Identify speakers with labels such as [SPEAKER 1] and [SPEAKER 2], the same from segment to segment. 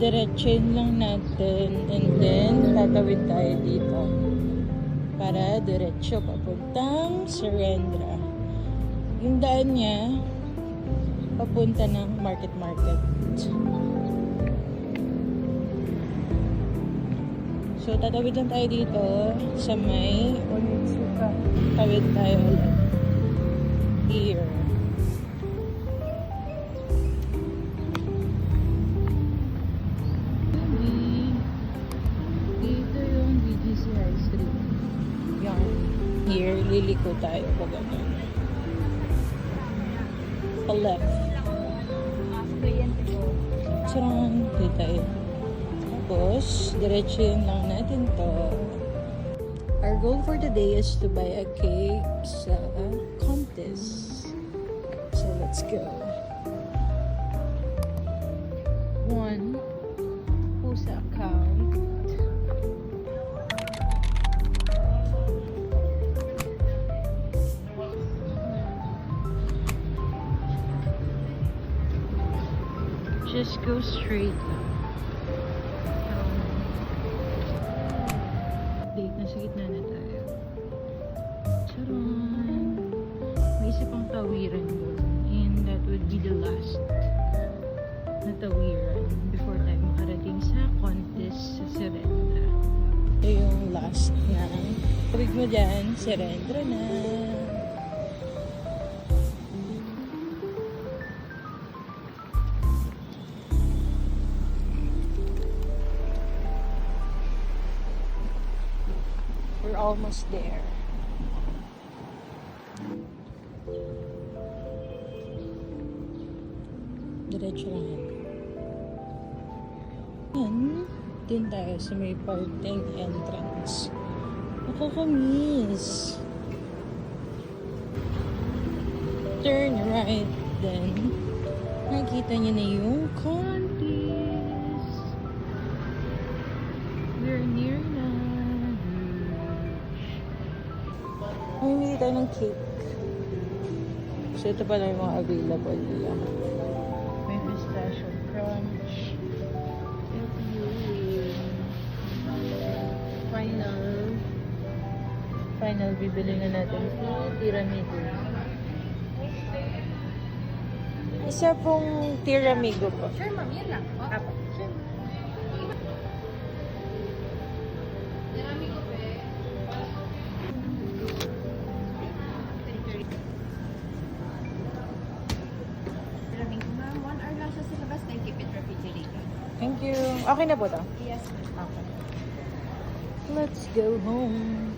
[SPEAKER 1] Diretsin lang natin and then tatawid tayo dito para diretso papuntang Surrendra. Yung daan niya papunta ng market. So tatawid lang tayo dito sa may Onitsuka. Tawid tayo ulit here. Here, liliko tayo pag ganun. Pa left. Sarang, dito tayo. Tapos, diretsuhin lang natin to. Our goal for today is to buy a cake sa contest. So, let's go. 1 pusa account. Just go straight. Date, nasa gitna na tayo. Charon! May isa pang tawiran doon. And that would be the last na tawiran before tayo makarating sa contest sa Surrendra. Ito yung last na. Tawig mo dyan, Surrendra na. We're almost there. Diretso lang. Yan. Din tayo sa may parting entrance. Nakakamiss. Turn right then. Nakikita niyo na yung contest. We're near na. Mamimili tayo ng cake. So, ito pala yung mga available nila. May pistachio crunch. Ito yun. Final, bibili na natin ito. Tiramisu. Isa pong tiramisu po.
[SPEAKER 2] Sure, ma'am. Yan lang. Apo. Sure.
[SPEAKER 1] Thank you. Okay na po to?
[SPEAKER 2] Yes.
[SPEAKER 1] Okay. Let's go home.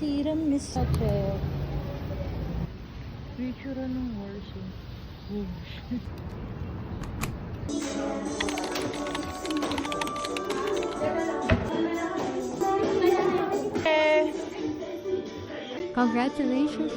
[SPEAKER 1] Tiramisu. Okay. Picture ng Warsaw. Oh, shit.
[SPEAKER 2] Congratulations,